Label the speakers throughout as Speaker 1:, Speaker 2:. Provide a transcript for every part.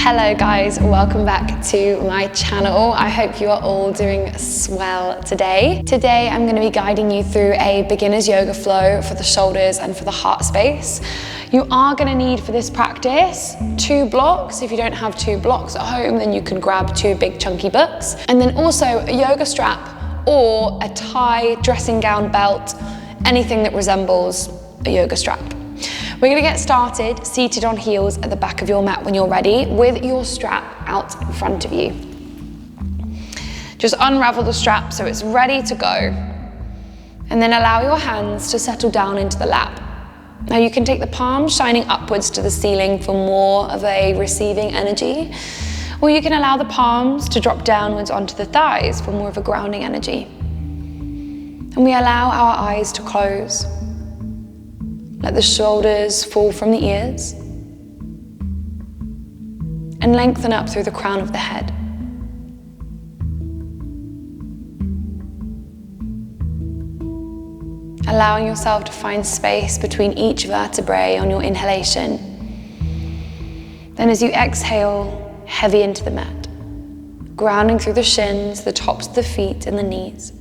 Speaker 1: Hello guys, welcome back to my channel. I hope you are all doing swell today. Today I'm going to be guiding you through a beginner's yoga flow for the shoulders and for the heart space. You are going to need for this practice 2 blocks. If you don't have 2 blocks at home, then you can grab 2 big chunky books. And then also a yoga strap or a tie, dressing gown, belt, anything that resembles a yoga strap. We're going to get started seated on heels at the back of your mat when you're ready, with your strap out in front of you. Just unravel the strap so it's ready to go, and then allow your hands to settle down into the lap. Now you can take the palms shining upwards to the ceiling for more of a receiving energy, or you can allow the palms to drop downwards onto the thighs for more of a grounding energy. And we allow our eyes to close. Let the shoulders fall from the ears and lengthen up through the crown of the head. Allowing yourself to find space between each vertebrae on your inhalation. Then as you exhale, heavy into the mat, grounding through the shins, the tops of the feet and the knees.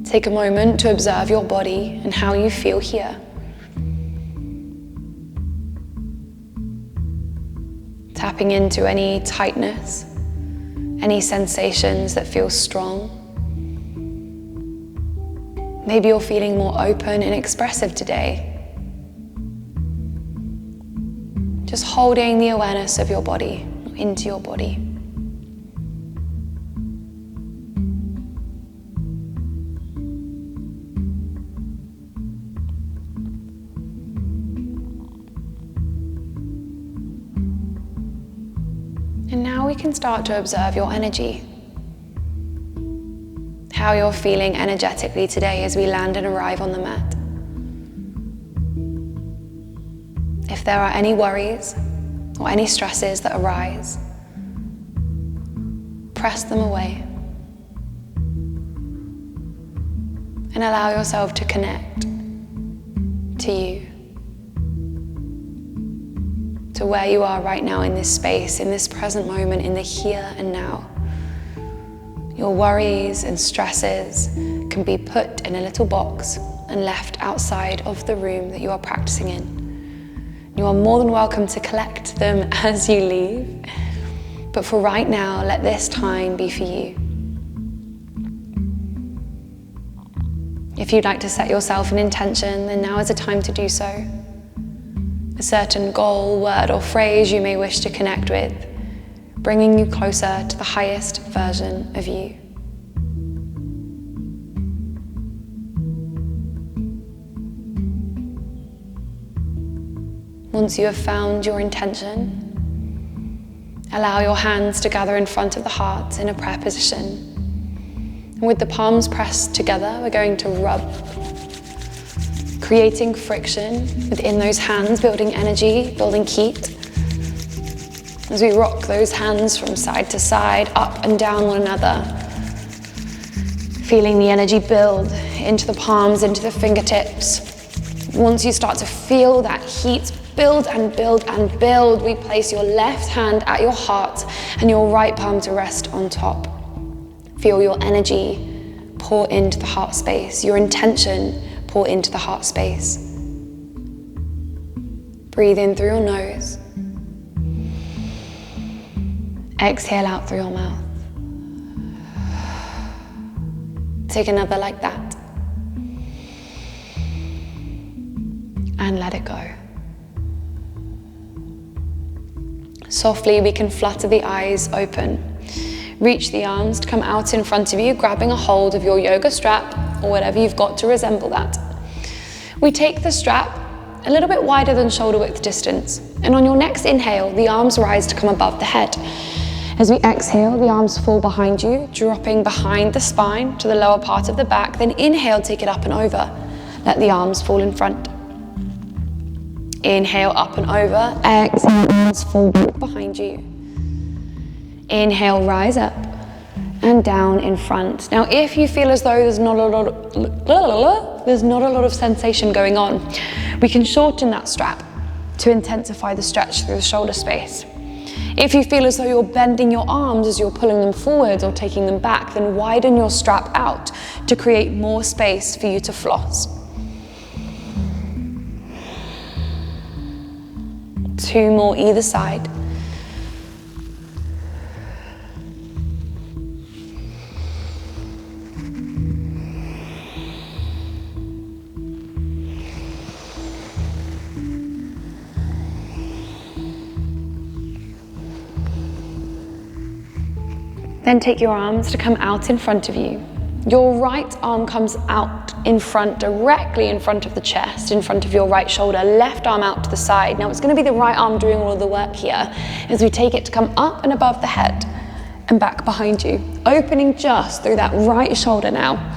Speaker 1: Take a moment to observe your body and how you feel here. Tapping into any tightness, any sensations that feel strong. Maybe you're feeling more open and expressive today. Just holding the awareness of your body into your body. And now we can start to observe your energy. How you're feeling energetically today as we land and arrive on the mat. If there are any worries or any stresses that arise, press them away. And allow yourself to connect to you. To where you are right now in this space, in this present moment, in the here and now. Your worries and stresses can be put in a little box and left outside of the room that you are practicing in. You are more than welcome to collect them as you leave, but for right now, let this time be for you. If you'd like to set yourself an intention, then now is a time to do so. A certain goal, word or phrase you may wish to connect with, bringing you closer to the highest version of you. Once you have found your intention, allow your hands to gather in front of the heart in a prayer position. And with the palms pressed together, we're going to rub, creating friction within those hands, building energy, building heat. As we rock those hands from side to side, up and down one another, feeling the energy build into the palms, into the fingertips. Once you start to feel that heat build and build and build, we place your left hand at your heart and your right palm to rest on top. Feel your energy pour into the heart space, your intention pour into the heart space. Breathe in through your nose. Exhale out through your mouth. Take another like that. And let it go. Softly, we can flutter the eyes open. Reach the arms to come out in front of you, grabbing a hold of your yoga strap or whatever you've got to resemble that. We take the strap a little bit wider than shoulder width distance, and on your next inhale, the arms rise to come above the head. As we exhale, the arms fall behind you, dropping behind the spine to the lower part of the back. Then inhale, take it up and over. Let the arms fall in front. Inhale, up and over. Exhale, arms fall back behind you. Inhale, rise up and down in front. Now, if you feel as though there's not a lot of sensation going on, we can shorten that strap. to intensify the stretch through the shoulder space. If you feel as though you're bending your arms as you're pulling them forward or taking them back, then widen your strap out to create more space for you to floss. 2 more either side. Then take your arms to come out in front of you. Your right arm comes out in front, directly in front of the chest, in front of your right shoulder, left arm out to the side. Now it's going to be the right arm doing all of the work here as we take it to come up and above the head and back behind you, opening just through that right shoulder now,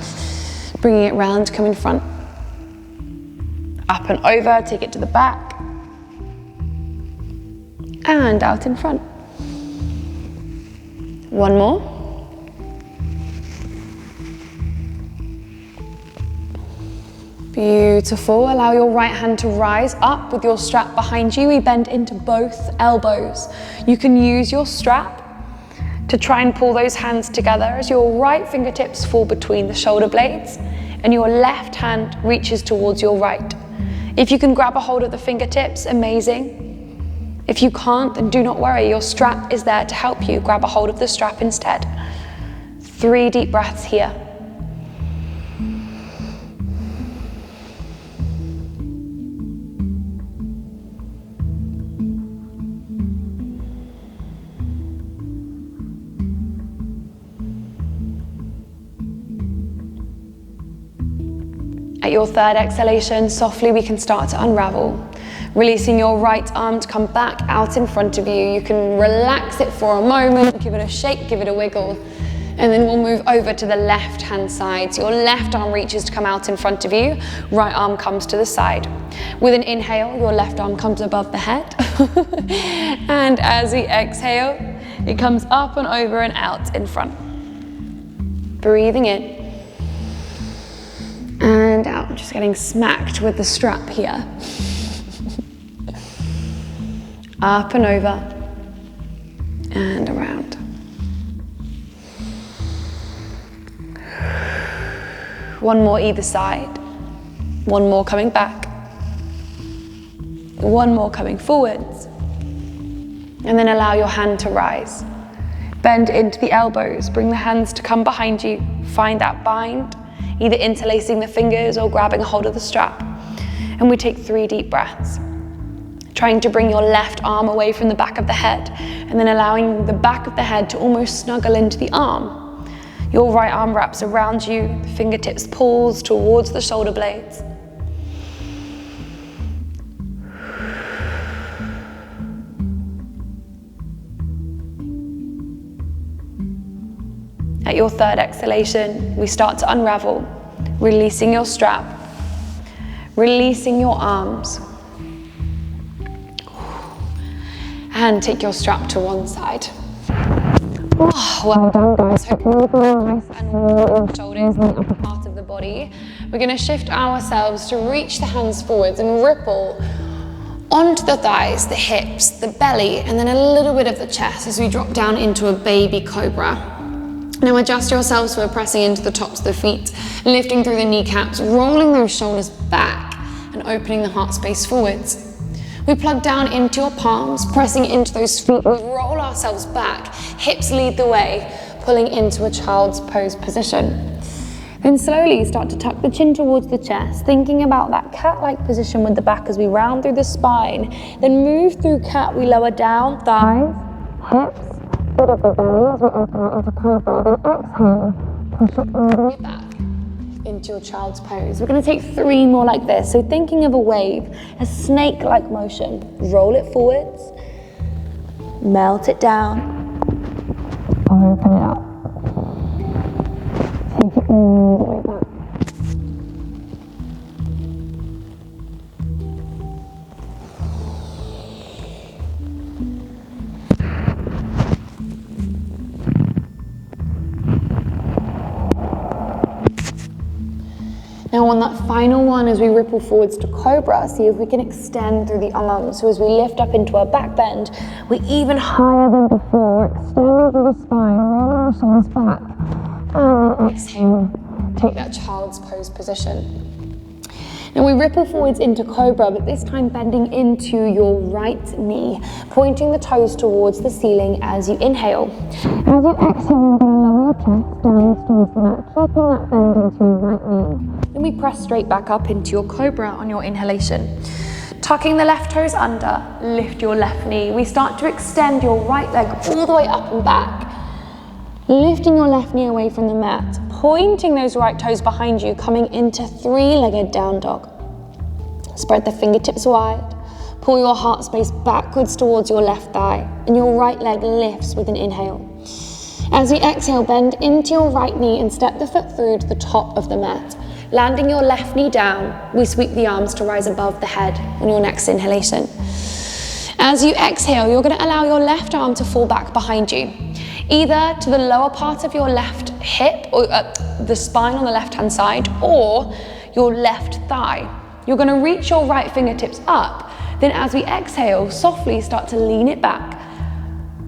Speaker 1: bringing it round to come in front. Up and over, take it to the back, and out in front. 1 more. Beautiful. Allow your right hand to rise up with your strap behind you. We bend into both elbows. You can use your strap to try and pull those hands together as your right fingertips fall between the shoulder blades and your left hand reaches towards your right. If you can grab a hold of the fingertips, amazing. If you can't, then do not worry. Your strap is there to help you. Grab a hold of the strap instead. 3 deep breaths here. At your 3rd exhalation, softly we can start to unravel. Releasing your right arm to come back out in front of you. You can relax it for a moment, give it a shake, give it a wiggle, and then we'll move over to the left hand side. So your left arm reaches to come out in front of you, right arm comes to the side. With an inhale, your left arm comes above the head, and as we exhale, it comes up and over and out in front. Breathing in, and out, just getting smacked with the strap here. Up and over, and around. One more either side. One more coming back. One more coming forwards. And then allow your hand to rise. Bend into the elbows, bring the hands to come behind you. Find that bind, either interlacing the fingers or grabbing a hold of the strap. And we take 3 deep breaths. Trying to bring your left arm away from the back of the head and then allowing the back of the head to almost snuggle into the arm. Your right arm wraps around you, the fingertips pulls towards the shoulder blades. At your 3rd exhalation, we start to unravel, releasing your strap, releasing your arms. And take your strap to one side. Oh, well done guys. Hope you're feeling nice and warm in the shoulders and the upper part of the body. We're going to shift ourselves to reach the hands forwards and ripple onto the thighs, the hips, the belly, and then a little bit of the chest as we drop down into a baby cobra. Now adjust yourselves so we're pressing into the tops of the feet, lifting through the kneecaps, rolling those shoulders back and opening the heart space forwards. We plug down into your palms, pressing into those feet. We roll ourselves back, hips lead the way, pulling into a child's pose position. Then slowly start to tuck the chin towards the chest, thinking about that cat-like position with the back as we round through the spine. Then move through cat, we lower down, thighs, hips, bit of the belly as we open out into cobra. Then exhale, push it all the way back into your child's pose. We're going to take 3 more like this. So thinking of a wave, a snake-like motion. Roll it forwards, melt it down, open it up. Take it all the way back. Now on that final one, as we ripple forwards to cobra, see if we can extend through the arms. So as we lift up into our back bend, we're even higher than before, extending through the spine, rolling the shoulders back. And exhale, take that child's pose position. Now we ripple forwards into cobra, but this time bending into your right knee, pointing the toes towards the ceiling as you inhale. As you exhale, you're going to lower your chest down towards the mat, keeping that bend into your right knee. Then we press straight back up into your cobra on your inhalation. Tucking the left toes under, lift your left knee. We start to extend your right leg all the way up and back, lifting your left knee away from the mat, pointing those right toes behind you, coming into three-legged down dog. Spread the fingertips wide, pull your heart space backwards towards your left thigh, and your right leg lifts with an inhale. As we exhale, bend into your right knee and step the foot through to the top of the mat. Landing your left knee down, we sweep the arms to rise above the head on your next inhalation. As you exhale, you're going to allow your left arm to fall back behind you, either to the lower part of your left hip, or the spine on the left-hand side, or your left thigh. You're going to reach your right fingertips up. Then as we exhale, softly start to lean it back,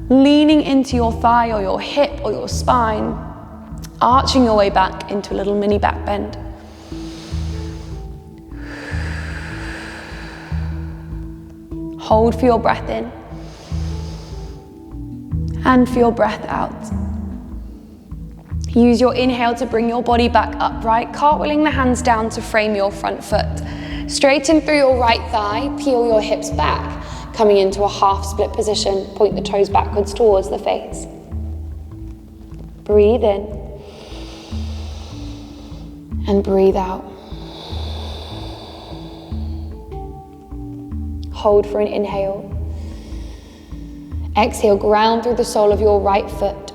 Speaker 1: leaning into your thigh or your hip or your spine, arching your way back into a little mini back bend. Hold for your breath in and for your breath out. Use your inhale to bring your body back upright, cartwheeling the hands down to frame your front foot. Straighten through your right thigh, peel your hips back, coming into a half split position, point the toes backwards towards the face. Breathe in and breathe out. Hold for an inhale. Exhale, ground through the sole of your right foot.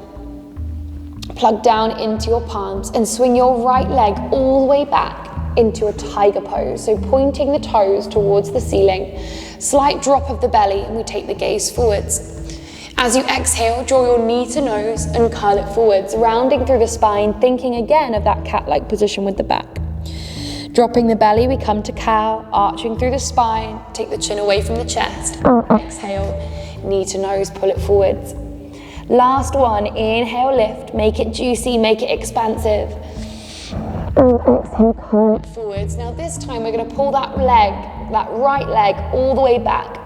Speaker 1: Plug down into your palms and swing your right leg all the way back into a tiger pose. So pointing the toes towards the ceiling, slight drop of the belly, and we take the gaze forwards. As you exhale, draw your knee to nose and curl it forwards, rounding through the spine, thinking again of that cat-like position with the back. Dropping the belly, we come to cow, arching through the spine, take the chin away from the chest. Exhale, knee to nose, pull it forwards. Last one, inhale, lift, make it juicy, make it expansive. And exhale, curl it forwards. Now this time we're going to pull that leg, that right leg, all the way back.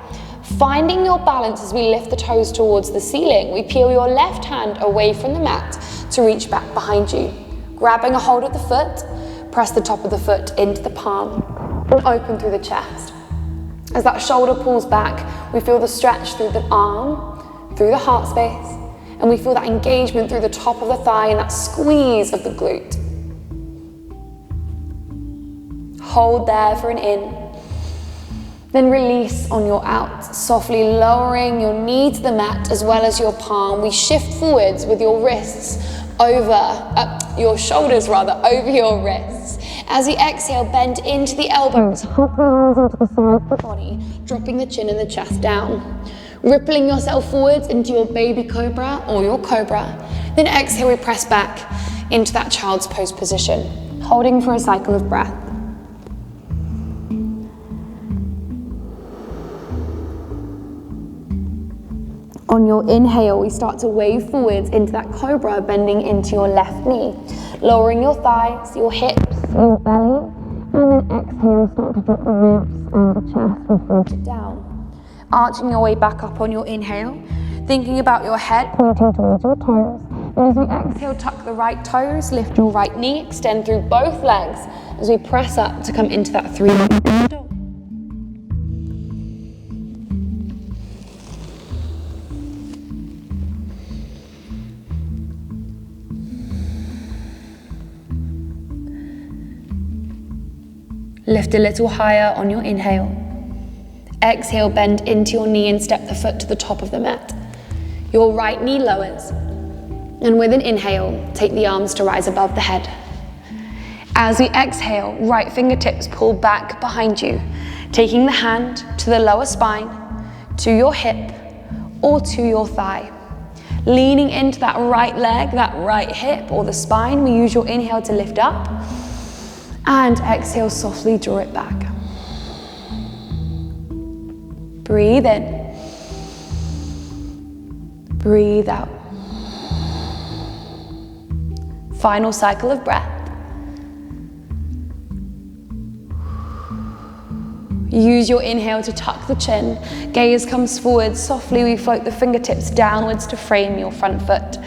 Speaker 1: Finding your balance as we lift the toes towards the ceiling. We peel your left hand away from the mat to reach back behind you. Grabbing a hold of the foot, press the top of the foot into the palm and open through the chest. As that shoulder pulls back, we feel the stretch through the arm, through the heart space, and we feel that engagement through the top of the thigh and that squeeze of the glute. Hold there for an in, then release on your out, softly lowering your knee to the mat as well as your palm. We shift forwards with your wrists your shoulders over your wrists. As we exhale, bend into the elbows, hug the arms into the side of the body, dropping the chin and the chest down. Rippling yourself forwards into your baby cobra or your cobra. Then exhale, we press back into that child's pose position, holding for a cycle of breath. On your inhale, we start to wave forwards into that cobra, bending into your left knee, lowering your thighs, your hips, your belly, and then exhale, start to drop the ribs and the chest and float it down. Arching your way back up on your inhale, thinking about your head pointing towards your toes. And as we exhale, tuck the right toes, lift your right knee, extend through both legs as we press up to come into that three-legged down dog. Lift a little higher on your inhale. Exhale, bend into your knee and step the foot to the top of the mat. Your right knee lowers. And with an inhale, take the arms to rise above the head. As we exhale, right fingertips pull back behind you, taking the hand to the lower spine, to your hip, or to your thigh. Leaning into that right leg, that right hip, or the spine, we use your inhale to lift up. And exhale, softly draw it back. Breathe in. Breathe out. Final cycle of breath. Use your inhale to tuck the chin. Gaze comes forward. Softly we float the fingertips downwards to frame your front foot.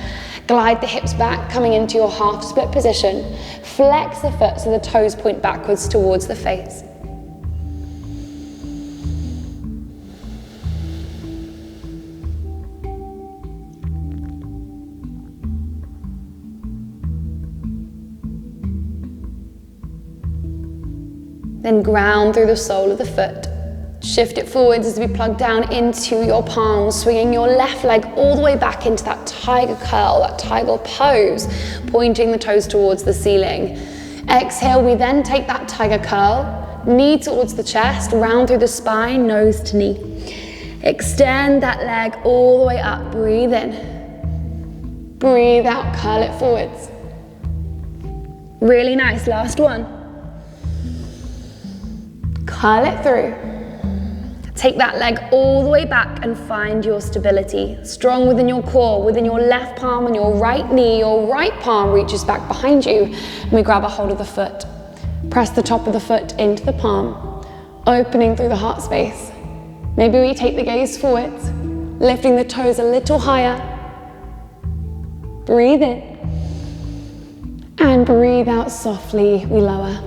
Speaker 1: Glide the hips back, coming into your half split position. Flex the foot so the toes point backwards towards the face. Then ground through the sole of the foot. Shift it forwards as we plug down into your palms, swinging your left leg all the way back into that tiger curl, that tiger pose, pointing the toes towards the ceiling. Exhale, we then take that tiger curl, knee towards the chest, round through the spine, nose to knee. Extend that leg all the way up, breathe in. Breathe out, curl it forwards. Really nice, last one. Curl it through. Take that leg all the way back and find your stability. Strong within your core, within your left palm and your right knee. Your right palm reaches back behind you and we grab a hold of the foot. Press the top of the foot into the palm, opening through the heart space. Maybe we take the gaze forwards, lifting the toes a little higher. Breathe in and breathe out softly, we lower.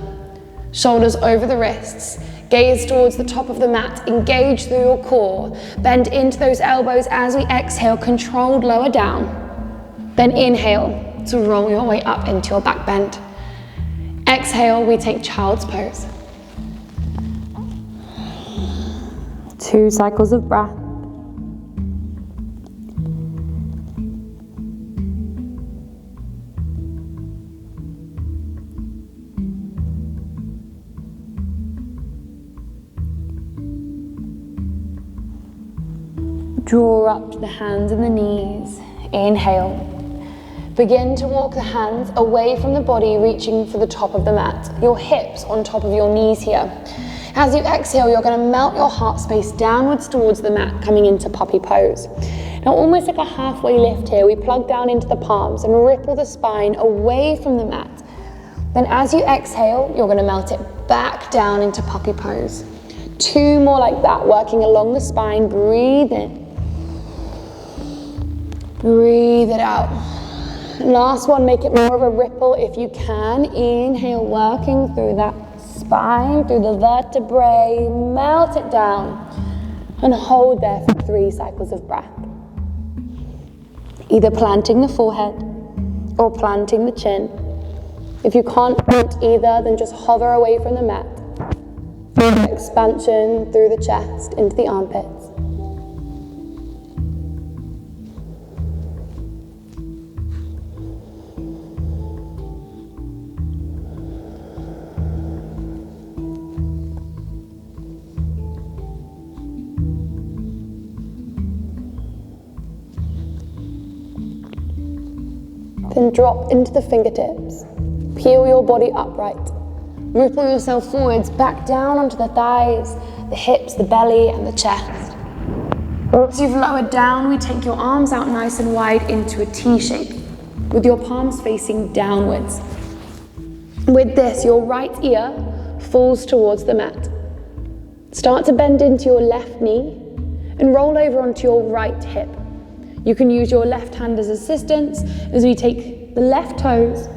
Speaker 1: Shoulders over the wrists. Gaze towards the top of the mat, engage through your core. Bend into those elbows as we exhale, controlled lower down. Then inhale to roll your way up into your back bend. Exhale, we take child's pose. 2 cycles of breath. Draw up to the hands and the knees. Inhale. Begin to walk the hands away from the body, reaching for the top of the mat. Your hips on top of your knees here. As you exhale, you're going to melt your heart space downwards towards the mat, coming into puppy pose. Now, almost like a halfway lift here, we plug down into the palms and ripple the spine away from the mat. Then as you exhale, you're going to melt it back down into puppy pose. 2 more like that, working along the spine. Breathe in. Breathe it out. Last one, make it more of a ripple if you can. Inhale, working through that spine, through the vertebrae, melt it down and hold there for 3 cycles of breath. Either planting the forehead or planting the chin. If you can't plant either, then just hover away from the mat. Feel expansion through the chest into the armpits. Then drop into the fingertips. Peel your body upright. Ripple yourself forwards, back down onto the thighs, the hips, the belly, and the chest. Once you've lowered down, we take your arms out nice and wide into a T shape, with your palms facing downwards. With this, your right ear falls towards the mat. Start to bend into your left knee and roll over onto your right hip. You can use your left hand as assistance as we take the left toes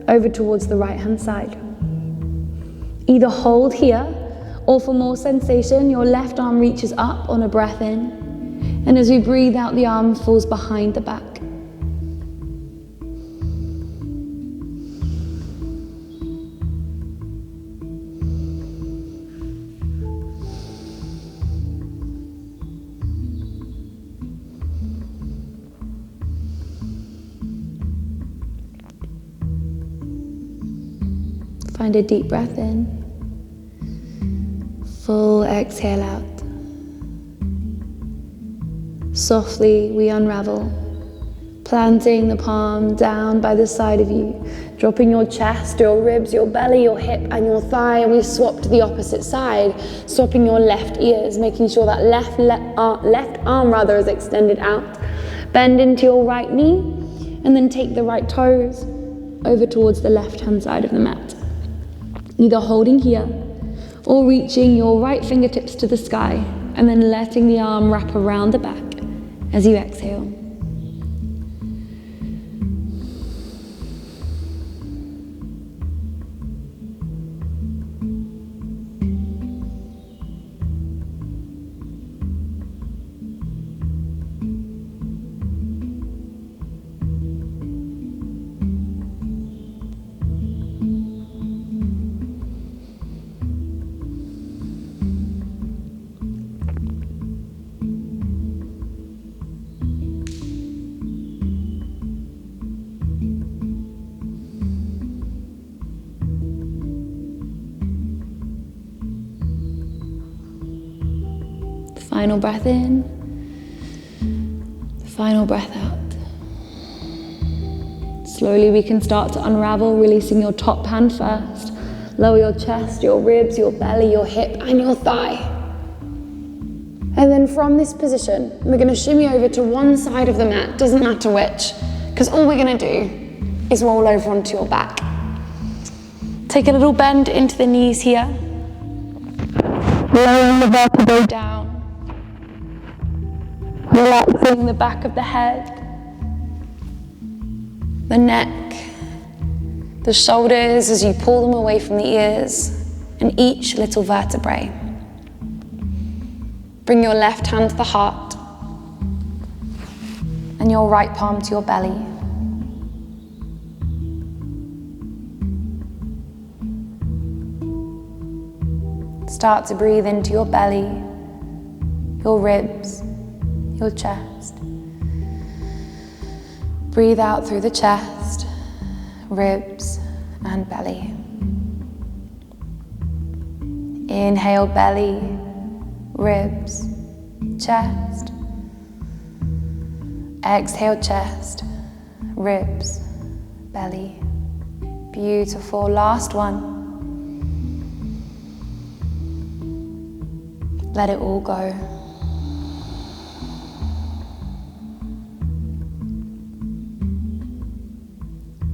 Speaker 1: over towards the right hand side. Either hold here, or for more sensation, your left arm reaches up on a breath in, and as we breathe out, the arm falls behind the back. Find a deep breath in, full exhale out. Softly we unravel, Planting the palm down by the side of you, dropping your chest, your ribs, your belly, your hip and your thigh, and we swap to the opposite side, swapping your left ears, making sure that left arm is extended out. Bend into your right knee and then take the right toes over towards the left hand side of the mat. Either holding here or reaching your right fingertips to the sky and then letting the arm wrap around the back as you exhale. Final breath in, final breath out. Slowly we can start to unravel, releasing your top hand first. Lower your chest, your ribs, your belly, your hip and your thigh. And then from this position, we're going to shimmy over to one side of the mat, doesn't matter which, because all we're going to do is roll over onto your back. Take a little bend into the knees here, lowering the vertebrae down. Relaxing the back of the head, the neck, the shoulders as you pull them away from the ears, and each little vertebrae. Bring your left hand to the heart and your right palm to your belly. Start to breathe into your belly, your ribs, your chest. Breathe out through the chest, ribs and belly. Inhale, belly, ribs, chest. Exhale, chest, ribs, belly. Beautiful. Last one. Let it all go.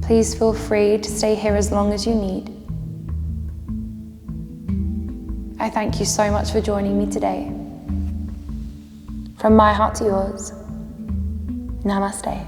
Speaker 1: Please feel free to stay here as long as you need. I thank you so much for joining me today. From my heart to yours, namaste.